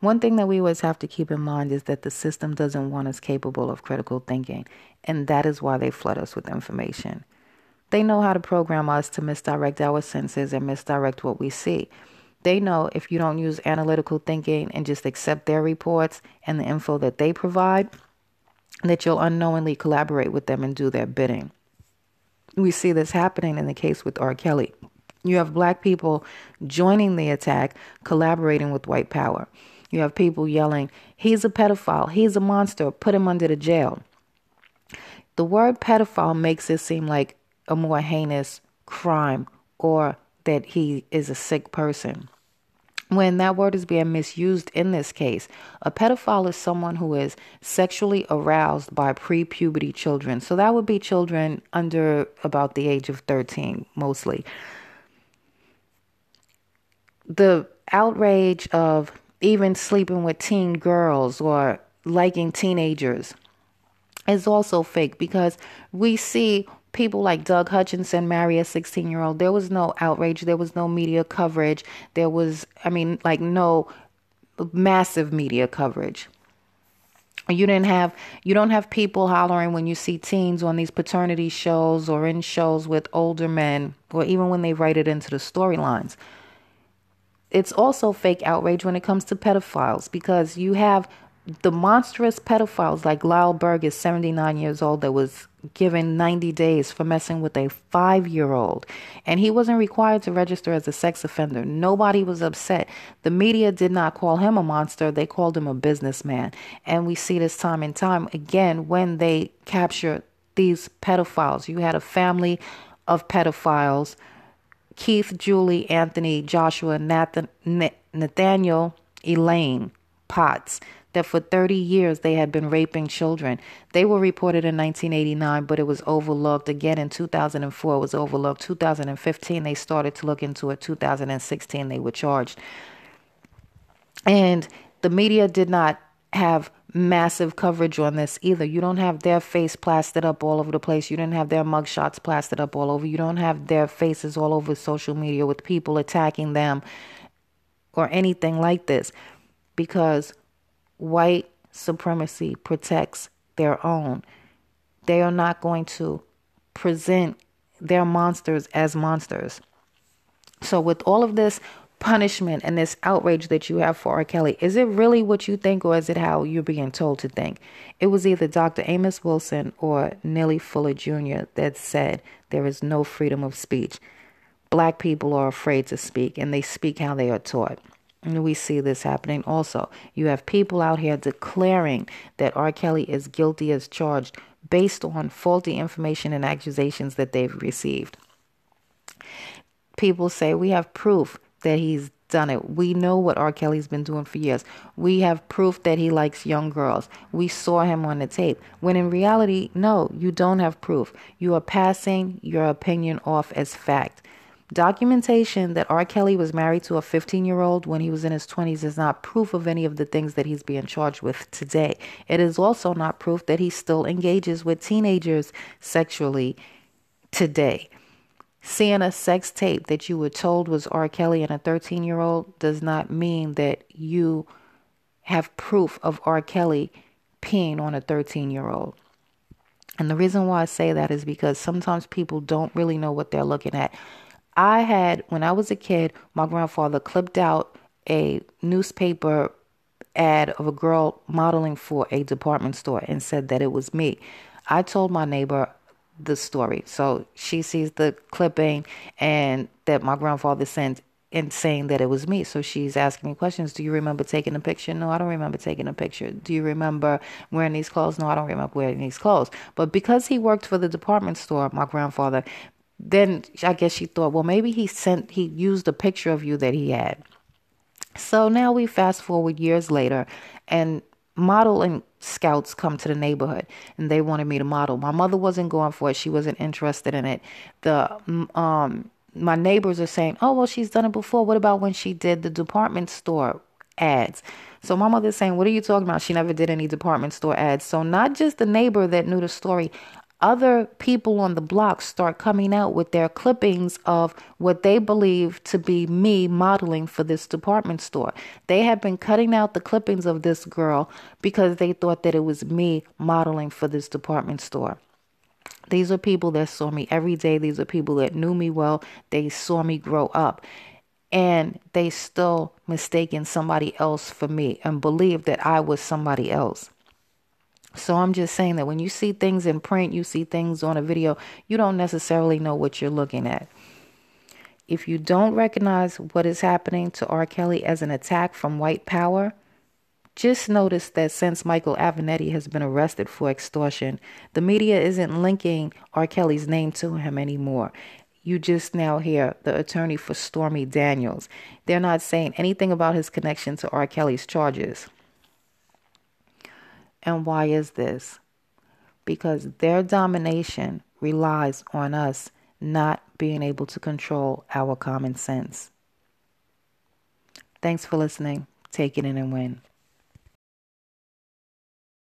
One thing that we always have to keep in mind is that the system doesn't want us capable of critical thinking, and that is why they flood us with information. They know how to program us to misdirect our senses and misdirect what we see. They know if you don't use analytical thinking and just accept their reports and the info that they provide, that you'll unknowingly collaborate with them and do their bidding. We see this happening in the case with R. Kelly. You have black people joining the attack, collaborating with white power. You have people yelling, he's a pedophile, he's a monster, put him under the jail. The word pedophile makes it seem like a more heinous crime or that he is a sick person, when that word is being misused in this case. A pedophile is someone who is sexually aroused by pre-puberty children. So that would be children under about the age of 13, mostly. The outrage of even sleeping with teen girls or liking teenagers is also fake, because we see people like Doug Hutchinson marry a 16-year-old. There was no outrage. There was no media coverage. There was, no massive media coverage. You don't have people hollering when you see teens on these paternity shows or in shows with older men, or even when they write it into the storylines. It's also fake outrage when it comes to pedophiles, because you have the monstrous pedophiles like Lyle Berg is 79 years old that was given 90 days for messing with a 5-year-old. And he wasn't required to register as a sex offender. Nobody was upset. The media did not call him a monster. They called him a businessman. And we see this time and time again when they capture these pedophiles. You had a family of pedophiles: Keith, Julie, Anthony, Joshua, Nathaniel, Elaine Potts, that for 30 years they had been raping children. They were reported in 1989, but it was overlooked. Again, in 2004, it was overlooked. 2015, they started to look into it. 2016, they were charged. And the media did not have massive coverage on this either. You don't have their face plastered up all over the place. You didn't have their mugshots plastered up all over. You don't have their faces all over social media with people attacking them or anything like this, because white supremacy protects their own. They are not going to present their monsters as monsters. So with all of this punishment and this outrage that you have for R. Kelly, is it really what you think, or is it how you're being told to think? It was either Dr. Amos Wilson or Nellie Fuller Jr. that said there is no freedom of speech. Black people are afraid to speak, and they speak how they are taught. And we see this happening also. You have people out here declaring that R. Kelly is guilty as charged based on faulty information and accusations that they've received. People say, we have proof that he's done it. We know what R. Kelly's been doing for years. We have proof that he likes young girls. We saw him on the tape. When in reality, no, you don't have proof. You are passing your opinion off as fact. Documentation that R. Kelly was married to a 15-year-old when he was in his 20s is not proof of any of the things that he's being charged with today. It is also not proof that he still engages with teenagers sexually today. Seeing a sex tape that you were told was R. Kelly and a 13-year-old does not mean that you have proof of R. Kelly peeing on a 13-year-old. And the reason why I say that is because sometimes people don't really know what they're looking at. When I was a kid, my grandfather clipped out a newspaper ad of a girl modeling for a department store and said that it was me. I told my neighbor the story. So she sees the clipping and that my grandfather sent in saying that it was me. So she's asking me questions. Do you remember taking a picture? No, I don't remember taking a picture. Do you remember wearing these clothes? No, I don't remember wearing these clothes. But because he worked for the department store, my grandfather, then I guess she thought, well, maybe he used a picture of you that he had. So now we fast forward years later, and modeling scouts come to the neighborhood, and they wanted me to model. My mother wasn't going for it. She wasn't interested in it. My neighbors are saying, oh, well, she's done it before. What about when she did the department store ads? So my mother's saying, what are you talking about? She never did any department store ads. So not just the neighbor that knew the story, Other people on the block start coming out with their clippings of what they believe to be me modeling for this department store. They had been cutting out the clippings of this girl because they thought that it was me modeling for this department store. These are people that saw me every day. These are people that knew me well. They saw me grow up. And they still mistaken somebody else for me and believed that I was somebody else. So I'm just saying that when you see things in print, you see things on a video, you don't necessarily know what you're looking at. If you don't recognize what is happening to R. Kelly as an attack from white power, just notice that since Michael Avenatti has been arrested for extortion, the media isn't linking R. Kelly's name to him anymore. You just now hear the attorney for Stormy Daniels. They're not saying anything about his connection to R. Kelly's charges. And why is this? Because their domination relies on us not being able to control our common sense. Thanks for listening. Take it in and win.